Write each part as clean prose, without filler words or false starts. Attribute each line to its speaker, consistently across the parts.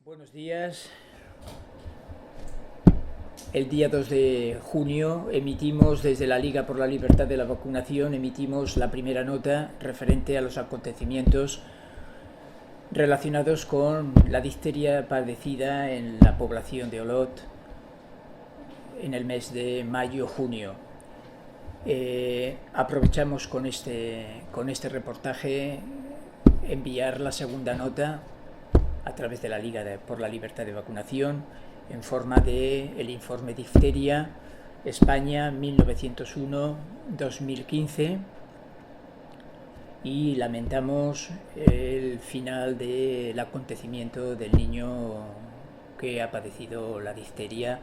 Speaker 1: Buenos días. El día 2 de junio emitimos desde la Liga por la Libertad de la Vacunación, emitimos la primera nota referente a los acontecimientos relacionados con la difteria padecida en la población de Olot en el mes de mayo-junio. Aprovechamos con este reportaje enviar la segunda nota a través de la Liga por la Libertad de Vacunación en forma de el informe Difteria España 1901-2015, y lamentamos el final del acontecimiento del niño que ha padecido la difteria.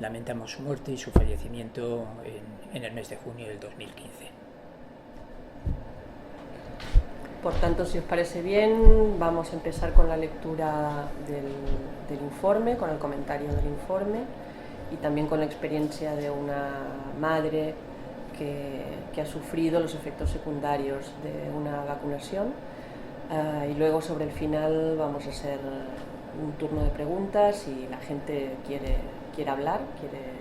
Speaker 1: Lamentamos su muerte y su fallecimiento en el mes de junio del 2015.
Speaker 2: Por tanto, si os parece bien, vamos a empezar con la lectura del informe, con el comentario del informe y también con la experiencia de una madre que ha sufrido los efectos secundarios de una vacunación. Y luego, sobre el final, vamos a hacer un turno de preguntas. Si la gente quiere hablar, quiere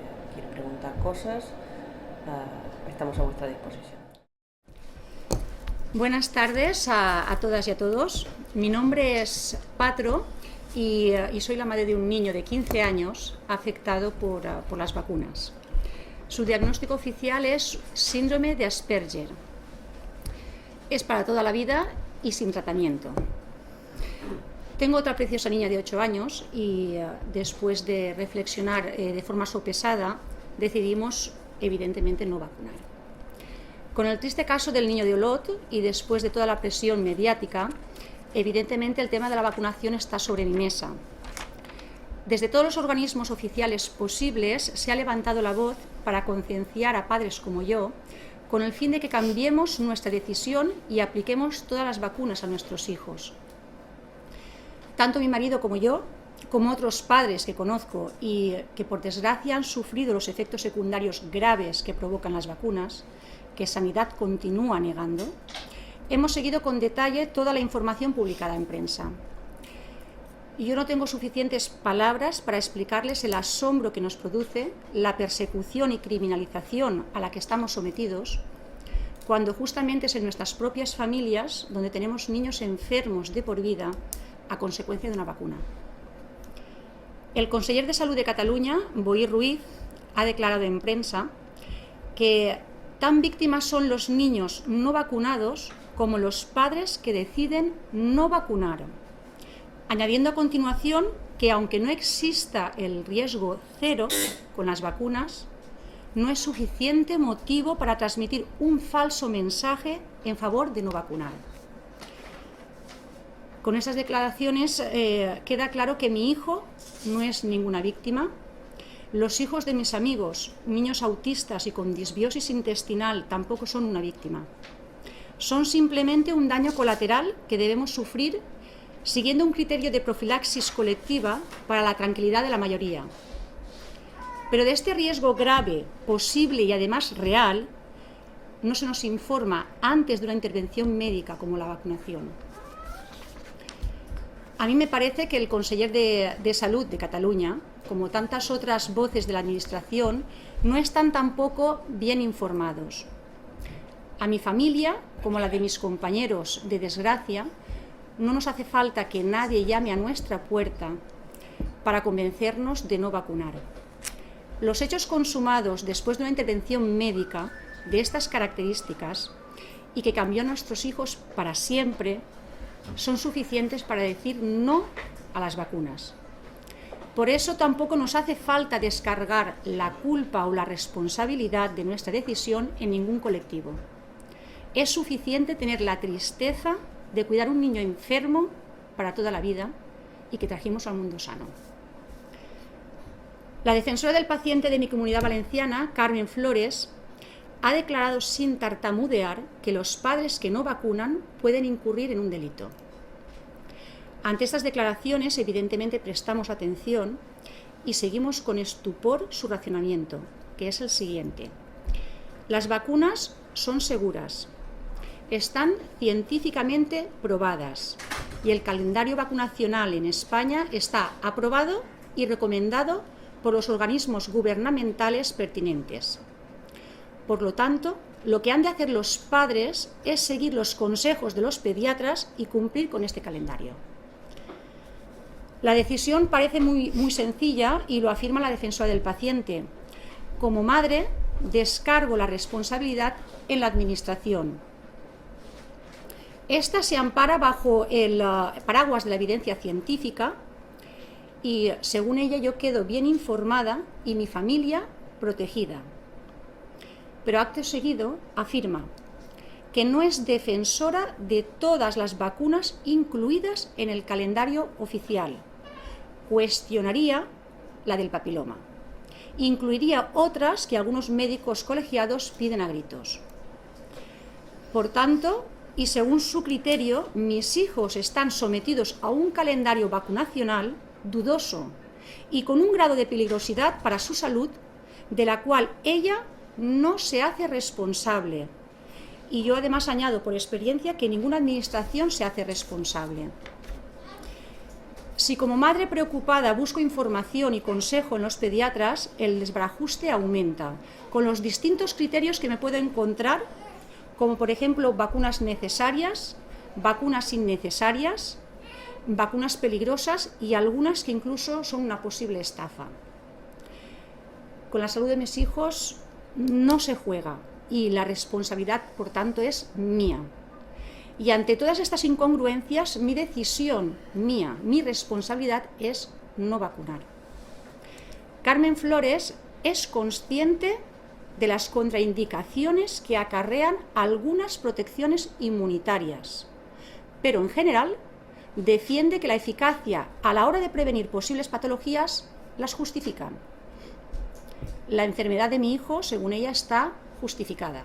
Speaker 2: preguntar cosas, estamos a vuestra disposición.
Speaker 3: Buenas tardes a todas y a todos. Mi nombre es Patro y soy la madre de un niño de 15 años afectado por las vacunas. Su diagnóstico oficial es síndrome de Asperger. Es para toda la vida y sin tratamiento. Tengo otra preciosa niña de 8 años y después de reflexionar de forma sopesada decidimos evidentemente no vacunar. Con el triste caso del niño de Olot y después de toda la presión mediática, evidentemente el tema de la vacunación está sobre mi mesa. Desde todos los organismos oficiales posibles se ha levantado la voz para concienciar a padres como yo, con el fin de que cambiemos nuestra decisión y apliquemos todas las vacunas a nuestros hijos. Tanto mi marido como yo, como otros padres que conozco y que por desgracia han sufrido los efectos secundarios graves que provocan las vacunas, que Sanidad continúa negando, hemos seguido con detalle toda la información publicada en prensa. Y yo no tengo suficientes palabras para explicarles el asombro que nos produce la persecución y criminalización a la que estamos sometidos, cuando justamente es en nuestras propias familias donde tenemos niños enfermos de por vida a consecuencia de una vacuna. El conseller de Salud de Cataluña, Boi Ruiz, ha declarado en prensa que tan víctimas son los niños no vacunados como los padres que deciden no vacunar, añadiendo a continuación que aunque no exista el riesgo cero con las vacunas, no es suficiente motivo para transmitir un falso mensaje en favor de no vacunar. Con esas declaraciones queda claro que mi hijo no es ninguna víctima. Los hijos de mis amigos, niños autistas y con disbiosis intestinal, tampoco son una víctima. Son simplemente un daño colateral que debemos sufrir siguiendo un criterio de profilaxis colectiva para la tranquilidad de la mayoría. Pero de este riesgo grave, posible y además real, no se nos informa antes de una intervención médica como la vacunación. A mí me parece que el conseller de Salud de Cataluña, como tantas otras voces de la Administración, no están tampoco bien informados. A mi familia, como a la de mis compañeros de desgracia, no nos hace falta que nadie llame a nuestra puerta para convencernos de no vacunar. Los hechos consumados después de una intervención médica de estas características y que cambió a nuestros hijos para siempre son suficientes para decir no a las vacunas. Por eso tampoco nos hace falta descargar la culpa o la responsabilidad de nuestra decisión en ningún colectivo. Es suficiente tener la tristeza de cuidar a un niño enfermo para toda la vida y que trajimos al mundo sano. La defensora del paciente de mi Comunidad Valenciana, Carmen Flores, ha declarado sin tartamudear que los padres que no vacunan pueden incurrir en un delito. Ante estas declaraciones, evidentemente, prestamos atención y seguimos con estupor su razonamiento, que es el siguiente. Las vacunas son seguras, están científicamente probadas y el calendario vacunacional en España está aprobado y recomendado por los organismos gubernamentales pertinentes. Por lo tanto, lo que han de hacer los padres es seguir los consejos de los pediatras y cumplir con este calendario. La decisión parece muy sencilla y lo afirma la defensora del paciente. Como madre, descargo la responsabilidad en la administración. Esta se ampara bajo el paraguas de la evidencia científica y, según ella, yo quedo bien informada y mi familia protegida. Pero acto seguido afirma que no es defensora de todas las vacunas incluidas en el calendario oficial. Cuestionaría la del papiloma. Incluiría otras que algunos médicos colegiados piden a gritos. Por tanto, y según su criterio, mis hijos están sometidos a un calendario vacunacional dudoso y con un grado de peligrosidad para su salud, de la cual ella no se hace responsable. Y yo además añado por experiencia que ninguna administración se hace responsable. Si como madre preocupada busco información y consejo en los pediatras, el desbarajuste aumenta, con los distintos criterios que me puedo encontrar, como por ejemplo vacunas necesarias, vacunas innecesarias, vacunas peligrosas y algunas que incluso son una posible estafa. Con la salud de mis hijos no se juega y la responsabilidad, por tanto, es mía. Y ante todas estas incongruencias, mi decisión, mi responsabilidad es no vacunar. Carmen Flores es consciente de las contraindicaciones que acarrean algunas protecciones inmunitarias, pero en general defiende que la eficacia a la hora de prevenir posibles patologías las justifican. La enfermedad de mi hijo, según ella, está justificada.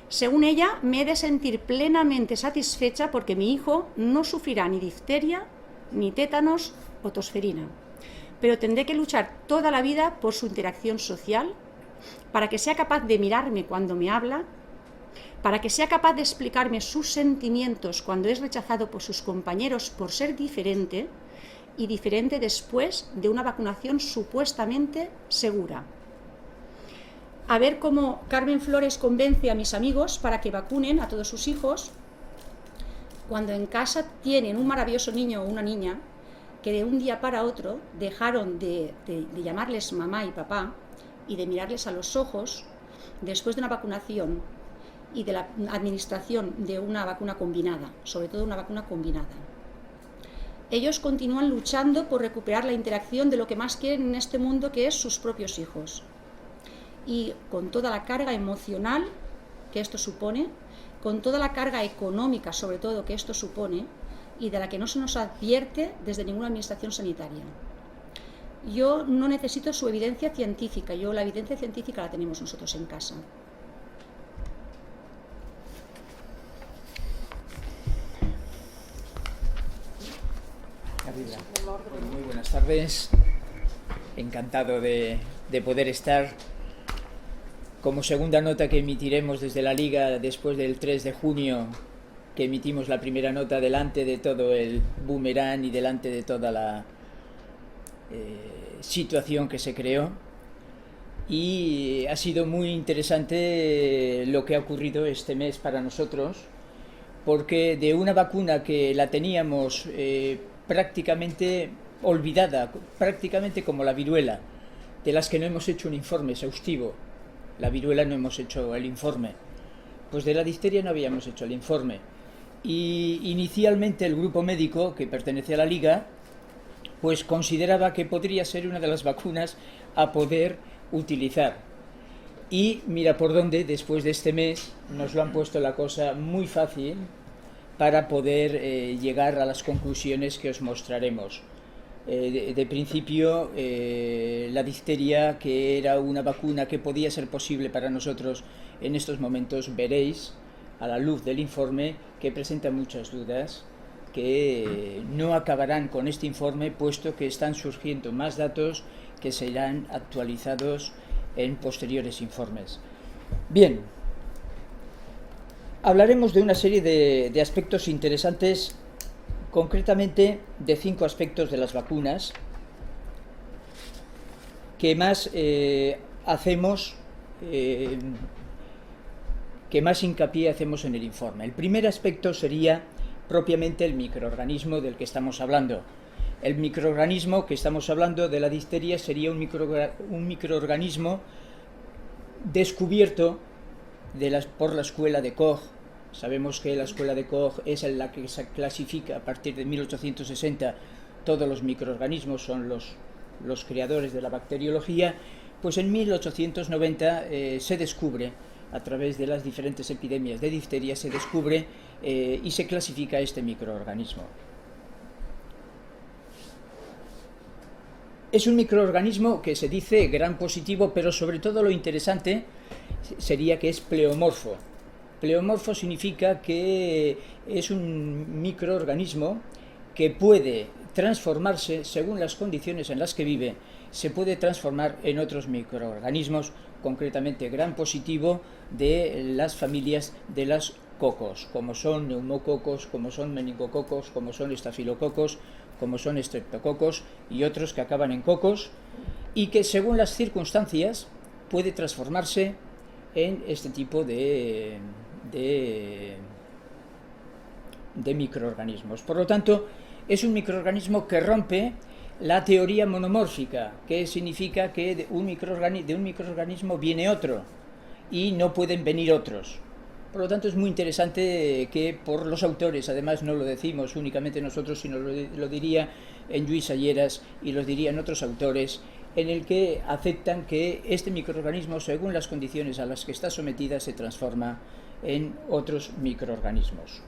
Speaker 3: Según ella, me he de sentir plenamente satisfecha porque mi hijo no sufrirá ni difteria, ni tétanos o tosferina, pero tendré que luchar toda la vida por su interacción social, para que sea capaz de mirarme cuando me habla, para que sea capaz de explicarme sus sentimientos cuando es rechazado por sus compañeros por ser diferente, y diferente después de una vacunación supuestamente segura. A ver cómo Carmen Flores convence a mis amigos para que vacunen a todos sus hijos cuando en casa tienen un maravilloso niño o una niña que de un día para otro dejaron de llamarles mamá y papá y de mirarles a los ojos después de una vacunación y de la administración de una vacuna combinada, sobre todo una vacuna combinada. Ellos continúan luchando por recuperar la interacción de lo que más quieren en este mundo, que es sus propios hijos. Y con toda la carga emocional que esto supone, con toda la carga económica sobre todo que esto supone, y de la que no se nos advierte desde ninguna administración sanitaria. Yo no necesito su evidencia científica, la evidencia científica la tenemos nosotros en casa.
Speaker 1: Muy buenas tardes, encantado de poder estar. Como segunda nota que emitiremos desde la Liga después del 3 de junio, que emitimos la primera nota delante de todo el boomerang y delante de toda la situación que se creó. Y ha sido muy interesante lo que ha ocurrido este mes para nosotros, porque de una vacuna que la teníamos prácticamente olvidada, prácticamente como la viruela, de las que no hemos hecho un informe exhaustivo. La viruela no hemos hecho el informe, pues de la difteria no habíamos hecho el informe. Y inicialmente el grupo médico que pertenece a la Liga pues consideraba que podría ser una de las vacunas a poder utilizar. Y mira por dónde, después de este mes, nos lo han puesto la cosa muy fácil para poder llegar a las conclusiones que os mostraremos. De principio, la difteria, que era una vacuna que podía ser posible para nosotros en estos momentos, veréis, a la luz del informe, que presenta muchas dudas, que no acabarán con este informe, puesto que están surgiendo más datos que serán actualizados en posteriores informes. Bien, hablaremos de una serie de aspectos interesantes concretamente de 5 aspectos de las vacunas que más hacemos, que más hincapié hacemos en el informe. El primer aspecto sería propiamente el microorganismo del que estamos hablando. El microorganismo que estamos hablando de la difteria sería un microorganismo descubierto por la escuela de Koch. Sabemos que la escuela de Koch es en la que se clasifica a partir de 1860 todos los microorganismos, son los creadores de la bacteriología. Pues en 1890 se descubre, a través de las diferentes epidemias de difteria, se descubre y se clasifica este microorganismo. Es un microorganismo que se dice gram positivo, pero sobre todo lo interesante sería que es pleomorfo. Pleomorfo significa que es un microorganismo que puede transformarse según las condiciones en las que vive, se puede transformar en otros microorganismos, concretamente gram positivo de las familias de las cocos, como son neumococos, como son meningococos, como son estafilococos, como son estreptococos y otros que acaban en cocos, y que según las circunstancias puede transformarse en este tipo de microorganismos. Por lo tanto, es un microorganismo que rompe la teoría monomórfica, que significa que de un microorganismo viene otro y no pueden venir otros. Por lo tanto, es muy interesante que por los autores, además no lo decimos únicamente nosotros, sino lo diría en Lluís Salleras y lo dirían otros autores, en el que aceptan que este microorganismo, según las condiciones a las que está sometida, se transforma en otros microorganismos.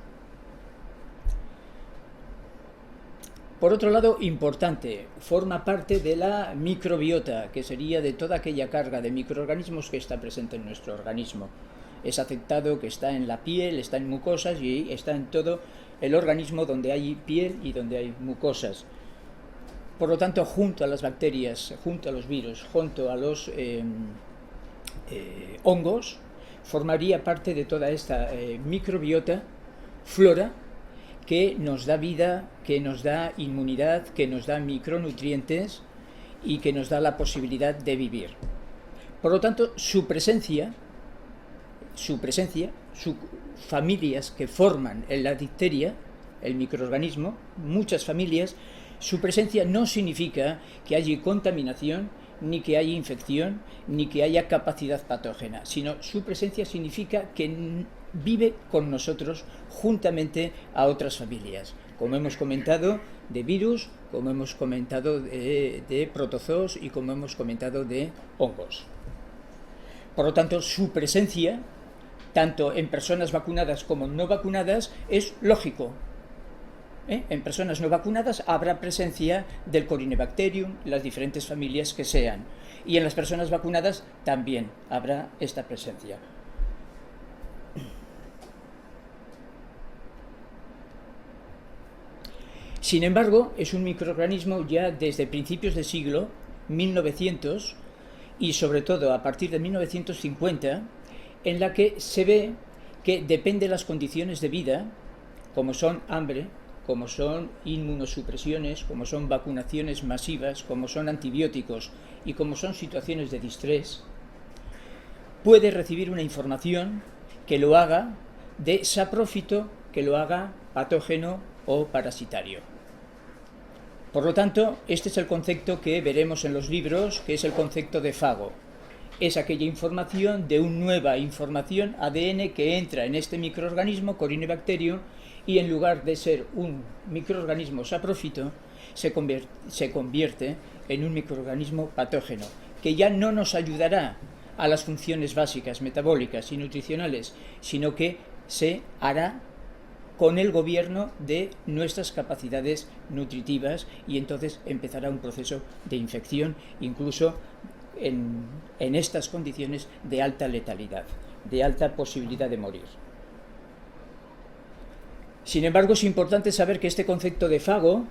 Speaker 1: Por otro lado, importante, forma parte de la microbiota, que sería de toda aquella carga de microorganismos que está presente en nuestro organismo. Es aceptado que está en la piel, está en mucosas y está en todo el organismo donde hay piel y donde hay mucosas. Por lo tanto, junto a las bacterias, junto a los virus, junto a los hongos, formaría parte de toda esta microbiota, flora, que nos da vida, que nos da inmunidad, que nos da micronutrientes y que nos da la posibilidad de vivir. Por lo tanto, su presencia, familias que forman en la difteria, el microorganismo, muchas familias, su presencia no significa que haya contaminación, ni que haya infección, ni que haya capacidad patógena, sino su presencia significa que vive con nosotros juntamente a otras familias, como hemos comentado de virus, como hemos comentado de protozoos y como hemos comentado de hongos. Por lo tanto, su presencia, tanto en personas vacunadas como no vacunadas, es lógico. En personas no vacunadas habrá presencia del Corynebacterium, las diferentes familias que sean, y en las personas vacunadas también habrá esta presencia. Sin embargo, es un microorganismo ya desde principios del siglo 1900 y sobre todo a partir de 1950, en la que se ve que depende de las condiciones de vida, como son hambre, como son inmunosupresiones, como son vacunaciones masivas, como son antibióticos y como son situaciones de distrés, puede recibir una información que lo haga de saprófito, que lo haga patógeno o parasitario. Por lo tanto, este es el concepto que veremos en los libros, que es el concepto de fago. Es aquella información de una nueva información ADN que entra en este microorganismo, Corynebacterium, y en lugar de ser un microorganismo saprófito, se convierte en un microorganismo patógeno, que ya no nos ayudará a las funciones básicas metabólicas y nutricionales, sino que se hará con el gobierno de nuestras capacidades nutritivas y entonces empezará un proceso de infección, incluso en estas condiciones de alta letalidad, de alta posibilidad de morir. Sin embargo, es importante saber que este concepto de fago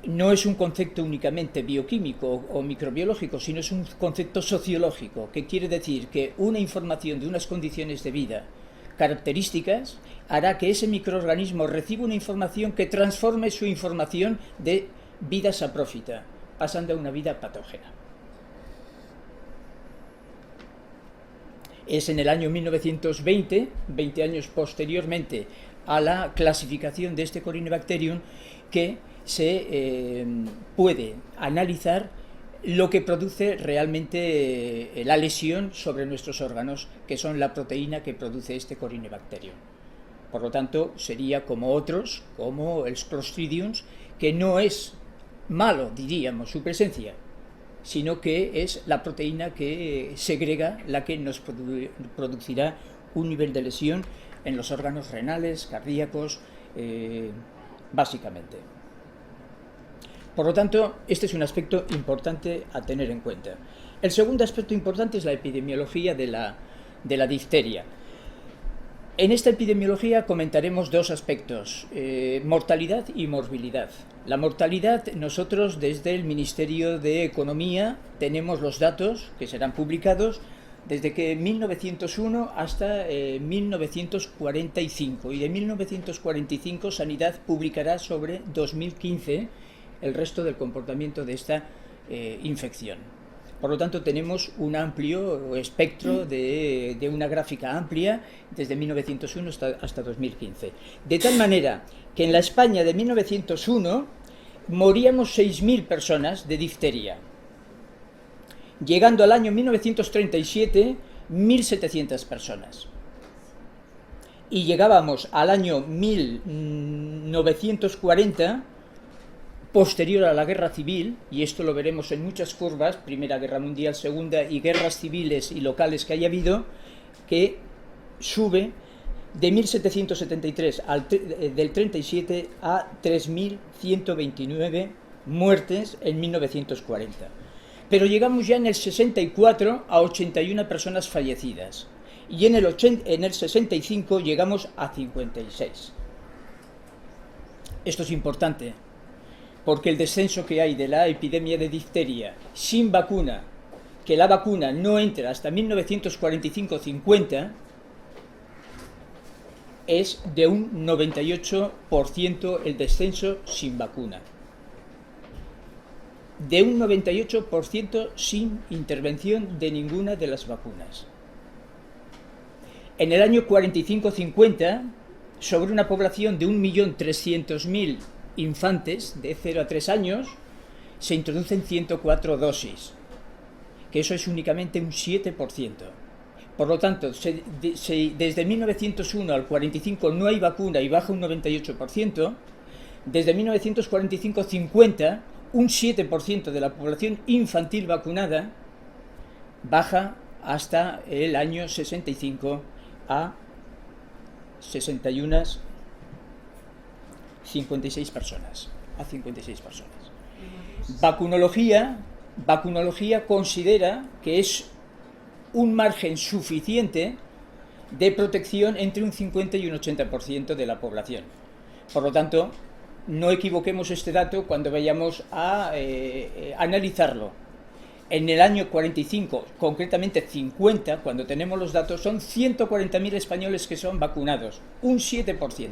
Speaker 1: no es un concepto únicamente bioquímico o microbiológico, sino es un concepto sociológico, que quiere decir que una información de unas condiciones de vida características hará que ese microorganismo reciba una información que transforme su información de vida saprófita, pasando a una vida patógena. Es en el año 1920, 20 años posteriormente a la clasificación de este Corynebacterium, que se puede analizar lo que produce realmente la lesión sobre nuestros órganos, que son la proteína que produce este Corynebacterium. Por lo tanto, sería como otros, como el Clostridium, que no es malo, diríamos, su presencia, sino que es la proteína que segrega la que nos producirá un nivel de lesión en los órganos renales, cardíacos, básicamente. Por lo tanto, este es un aspecto importante a tener en cuenta. El segundo aspecto importante es la epidemiología de la difteria. En esta epidemiología comentaremos dos aspectos, mortalidad y morbilidad. La mortalidad, nosotros desde el Ministerio de Economía tenemos los datos que serán publicados desde que 1901 hasta 1945, y de 1945 Sanidad publicará sobre 2015 el resto del comportamiento de esta infección. Por lo tanto, tenemos un amplio espectro de una gráfica amplia desde 1901 hasta 2015. De tal manera que en la España de 1901 moríamos 6.000 personas de difteria. Llegando al año 1937, 1.700 personas. Y llegábamos al año 1940, posterior a la guerra civil, y esto lo veremos en muchas curvas, Primera Guerra Mundial, Segunda y guerras civiles y locales que haya habido, que sube de 1773 del 37 a 3.129 muertes en 1940. Pero llegamos ya en el 64 a 81 personas fallecidas, y en el 65 llegamos a 56. Esto es importante, porque el descenso que hay de la epidemia de difteria sin vacuna, que la vacuna no entra hasta 1945-50, es de un 98% el descenso sin vacuna. De un 98% sin intervención de ninguna de las vacunas. En el año 45-50, sobre una población de 1.300.000 infantes de 0 a 3 años, se introducen 104 dosis, que eso es únicamente un 7%. Por lo tanto, desde 1901 al 45 no hay vacuna y baja un 98%, desde 1945-50 un 7% de la población infantil vacunada baja hasta el año 65 a 56 personas. Vacunología considera que es un margen suficiente de protección entre un 50 y un 80% de la población. Por lo tanto, no equivoquemos este dato cuando vayamos a analizarlo. En el año 45, concretamente 50, cuando tenemos los datos, son 140.000 españoles que son vacunados, un 7%.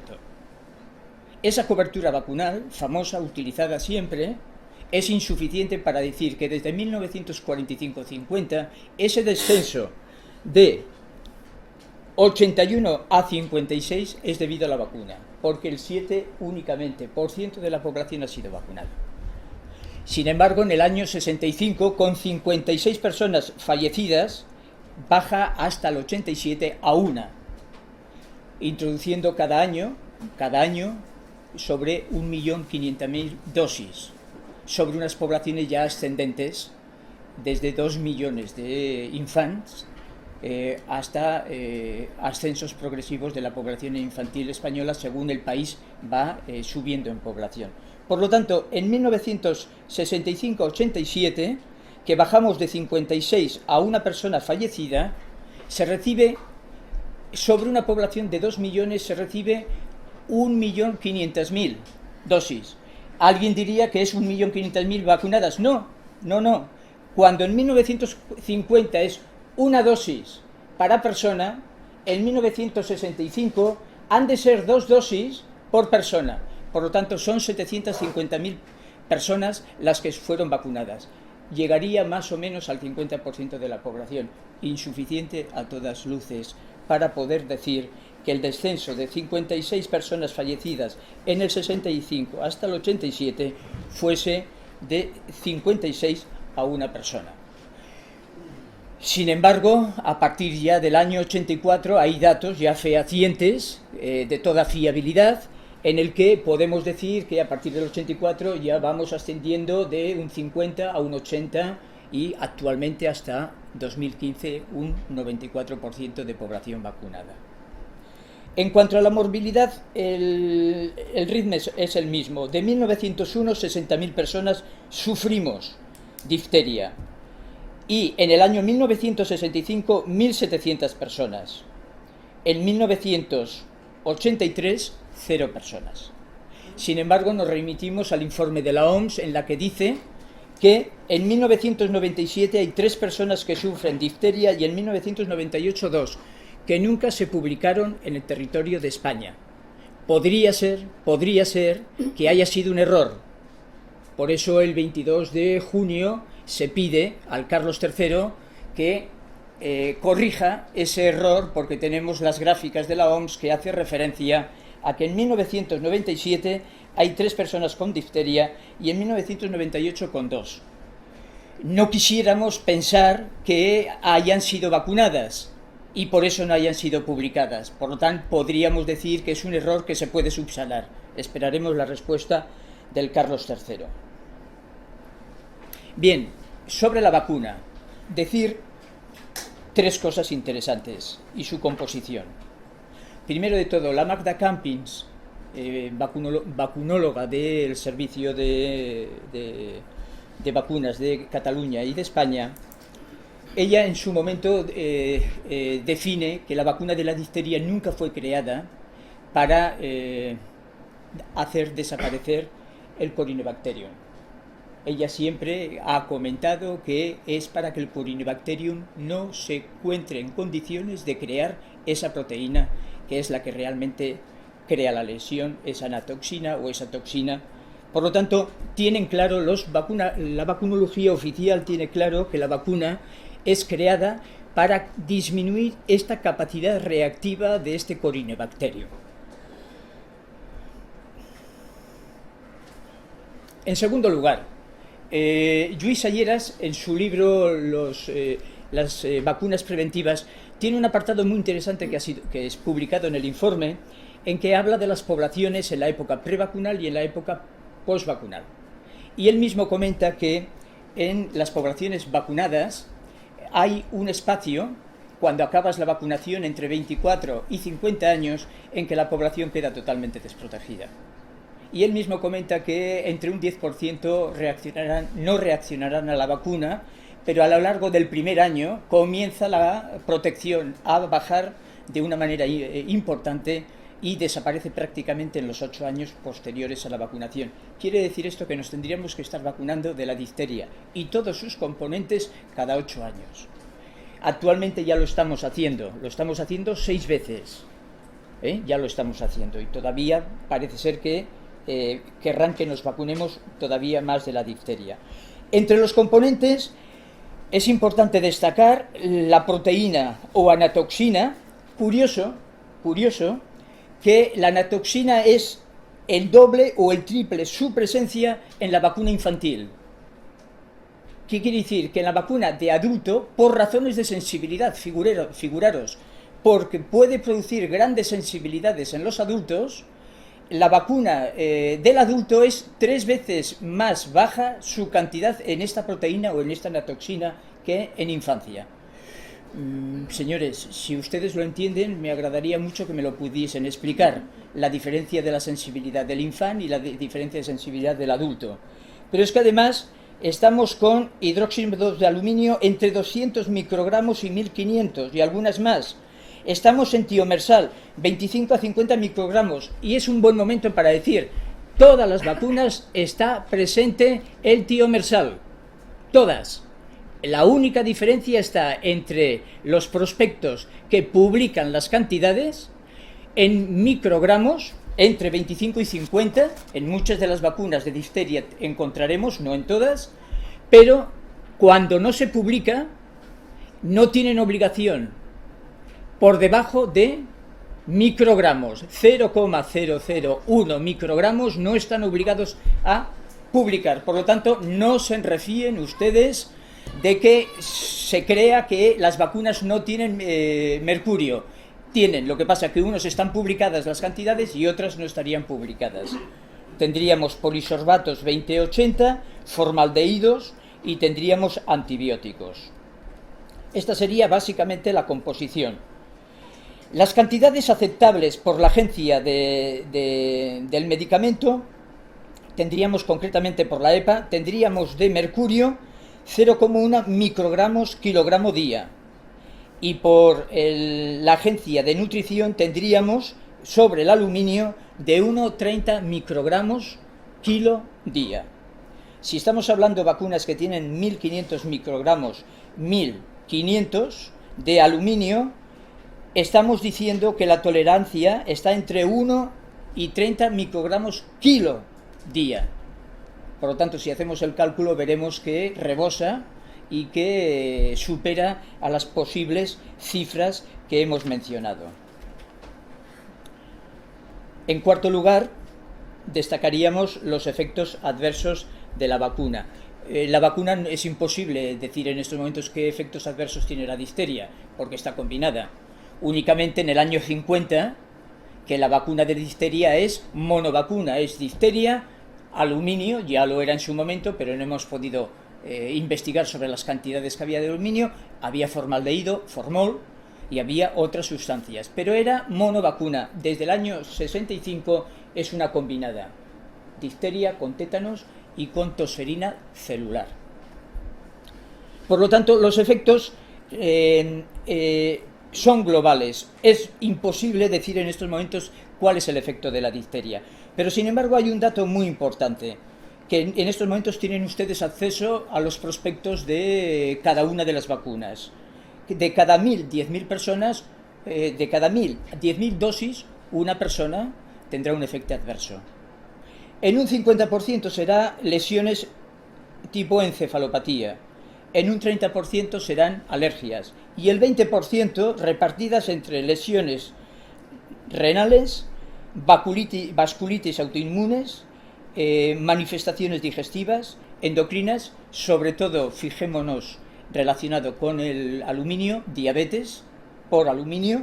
Speaker 1: Esa cobertura vacunal, famosa, utilizada siempre, es insuficiente para decir que desde 1945-50 ese descenso de 81 a 56 es debido a la vacuna, porque el 7 únicamente % de la población ha sido vacunada. Sin embargo, en el año 65, con 56 personas fallecidas, baja hasta el 87 a 1, introduciendo cada año sobre 1.500.000 dosis, sobre unas poblaciones ya ascendentes, desde 2 millones de infantes hasta ascensos progresivos de la población infantil española según el país va subiendo en población. Por lo tanto, en 1965-87, que bajamos de 56 a una persona fallecida, se recibe, sobre una población de 2 millones, se recibe 1.500.000 dosis. Alguien diría que es 1.500.000 vacunadas. No. Cuando en 1950 es una dosis para persona, en 1965 han de ser 2 dosis por persona. Por lo tanto, son 750.000 personas las que fueron vacunadas. Llegaría más o menos al 50% de la población, insuficiente a todas luces para poder decir que el descenso de 56 personas fallecidas en el 65 hasta el 87 fuese de 56 a una persona. Sin embargo, a partir ya del año 84 hay datos ya fehacientes de toda fiabilidad, en el que podemos decir que a partir del 84 ya vamos ascendiendo de un 50 a un 80 y actualmente hasta 2015 un 94% de población vacunada. En cuanto a la morbilidad, el ritmo es el mismo. De 1901, 60.000 personas sufrimos difteria y en el año 1965, 1.700 personas. En 1983, 0 personas. Sin embargo, nos remitimos al informe de la OMS en la que dice que en 1997 hay 3 personas que sufren difteria y en 1998 2, que nunca se publicaron en el territorio de España. Podría ser que haya sido un error. Por eso el 22 de junio se pide al Carlos III que corrija ese error, porque tenemos las gráficas de la OMS que hace referencia a que en 1997 hay 3 personas con difteria y en 1998 con 2. No quisiéramos pensar que hayan sido vacunadas y por eso no hayan sido publicadas. Por lo tanto, podríamos decir que es un error que se puede subsanar. Esperaremos la respuesta del Carlos III. Bien, sobre la vacuna, decir 3 cosas interesantes y su composición. Primero de todo, la Magda Campins, vacunóloga del Servicio de Vacunas de Cataluña y de España, ella en su momento define que la vacuna de la difteria nunca fue creada para hacer desaparecer el Corynebacterium. Ella siempre ha comentado que es para que el Corynebacterium no se encuentre en condiciones de crear esa proteína que es la que realmente crea la lesión, esa anatoxina o esa toxina. Por lo tanto, tienen claro la vacunología oficial tiene claro que la vacuna es creada para disminuir esta capacidad reactiva de este Corynebacterium. En segundo lugar, Lluís Salleras, en su libro las vacunas preventivas, tiene un apartado muy interesante que es publicado en el informe, en que habla de las poblaciones en la época prevacunal y en la época postvacunal. Y él mismo comenta que en las poblaciones vacunadas hay un espacio, cuando acabas la vacunación, entre 24 y 50 años, en que la población queda totalmente desprotegida. Y él mismo comenta que entre un 10% no reaccionarán a la vacuna, pero a lo largo del primer año comienza la protección a bajar de una manera importante y desaparece prácticamente en los 8 años posteriores a la vacunación. Quiere decir esto que nos tendríamos que estar vacunando de la difteria y todos sus componentes cada 8 años. Actualmente ya lo estamos haciendo 6 veces. Ya lo estamos haciendo y todavía parece ser que querrán que nos vacunemos todavía más de la difteria. Entre los componentes es importante destacar la proteína o anatoxina. Curioso que la anatoxina es el doble o el triple su presencia en la vacuna infantil. ¿Qué quiere decir? Que en la vacuna de adulto, por razones de sensibilidad, figuraros, porque puede producir grandes sensibilidades en los adultos, la vacuna del adulto es 3 veces más baja su cantidad en esta proteína o en esta anatoxina que en infancia. Señores, si ustedes lo entienden, me agradaría mucho que me lo pudiesen explicar, la diferencia de la sensibilidad del infante y la diferencia de sensibilidad del adulto. Pero es que además estamos con hidróxido de aluminio entre 200 microgramos y 1500 y algunas más. Estamos en tiomersal, 25 a 50 microgramos, y es un buen momento para decir, todas las vacunas está presente el tiomersal, todas. La única diferencia está entre los prospectos que publican las cantidades en microgramos, entre 25 y 50, en muchas de las vacunas de difteria encontraremos, no en todas, pero cuando no se publica, no tienen obligación por debajo de microgramos, 0,001 microgramos, no están obligados a publicar. Por lo tanto, no se refíen ustedes de que se crea que las vacunas no tienen mercurio. Tienen, lo que pasa que unos están publicadas las cantidades y otras no estarían publicadas. Tendríamos polisorbatos 2080, formaldehídos y tendríamos antibióticos. Esta sería básicamente la composición. Las cantidades aceptables por la agencia del medicamento, tendríamos concretamente por la EPA, tendríamos de mercurio 0,1 microgramos kilogramo día. Y por la agencia de nutrición tendríamos sobre el aluminio de 1,30 microgramos kilo día. Si estamos hablando de vacunas que tienen 1500 microgramos, 1500 de aluminio, estamos diciendo que la tolerancia está entre 1 y 30 microgramos kilo día. Por lo tanto, si hacemos el cálculo, veremos que rebosa y que supera a las posibles cifras que hemos mencionado. En cuarto lugar, destacaríamos los efectos adversos de la vacuna. La vacuna es imposible decir en estos momentos qué efectos adversos tiene la difteria, porque está combinada. Únicamente en el año 50, que la vacuna de difteria es monovacuna, es difteria, aluminio, ya lo era en su momento, pero no hemos podido investigar sobre las cantidades que había de aluminio, había formaldehído, formol, y había otras sustancias, pero era monovacuna. Desde el año 65 es una combinada, difteria con tétanos y con tosferina celular. Por lo tanto, los efectos son globales. Es imposible decir en estos momentos cuál es el efecto de la difteria. Pero, sin embargo, hay un dato muy importante, que en estos momentos tienen ustedes acceso a los prospectos de cada una de las vacunas. De cada 1000 personas, de cada 10.000 dosis, una persona tendrá un efecto adverso. En un 50% será lesiones tipo encefalopatía, en un 30% serán alergias y el 20% repartidas entre lesiones renales, vasculitis autoinmunes, manifestaciones digestivas, endocrinas, sobre todo fijémonos relacionado con el aluminio, diabetes por aluminio,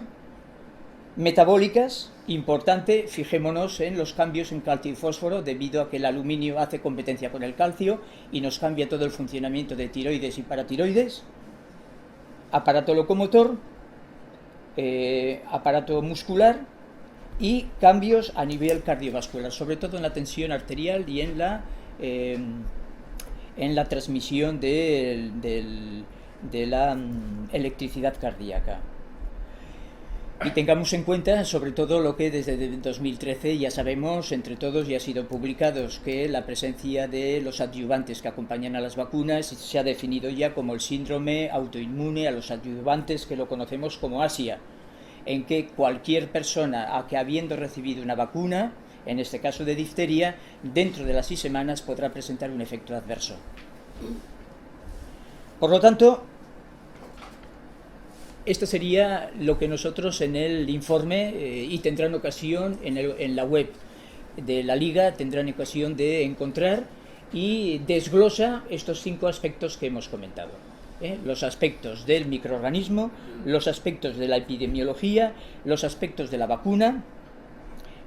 Speaker 1: metabólicas, importante, fijémonos en los cambios en calcio y fósforo, debido a que el aluminio hace competencia con el calcio y nos cambia todo el funcionamiento de tiroides y paratiroides, aparato locomotor, aparato muscular y cambios a nivel cardiovascular, sobre todo en la tensión arterial y en la transmisión de la electricidad cardíaca. Y tengamos en cuenta sobre todo lo que desde 2013 ya sabemos entre todos y ha sido publicado, que la presencia de los adyuvantes que acompañan a las vacunas se ha definido ya como el síndrome autoinmune a los adyuvantes, que lo conocemos como ASIA, en que cualquier persona que habiendo recibido una vacuna, en este caso de difteria, dentro de las 6 semanas podrá presentar un efecto adverso. Por lo tanto, esto sería lo que nosotros en el informe, y tendrán ocasión en la web de la Liga, tendrán ocasión de encontrar, y desglosa estos 5 aspectos que hemos comentado. Los aspectos del microorganismo, los aspectos de la epidemiología, los aspectos de la vacuna,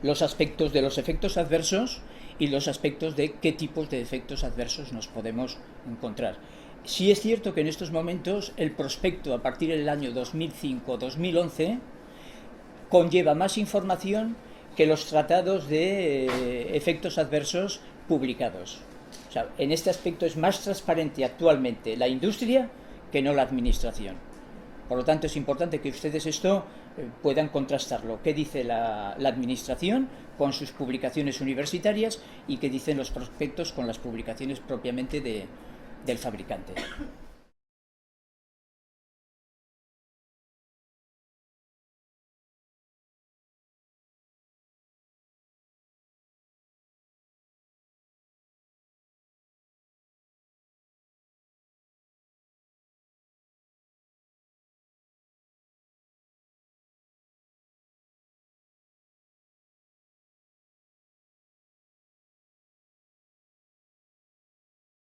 Speaker 1: los aspectos de los efectos adversos y los aspectos de qué tipos de efectos adversos nos podemos encontrar. Sí es cierto que en estos momentos el prospecto a partir del año 2005-2011 conlleva más información que los tratados de efectos adversos publicados. O sea, en este aspecto es más transparente actualmente la industria que no la administración. Por lo tanto, es importante que ustedes esto puedan contrastarlo. ¿Qué dice la administración con sus publicaciones universitarias y qué dicen los prospectos con las publicaciones propiamente del fabricante?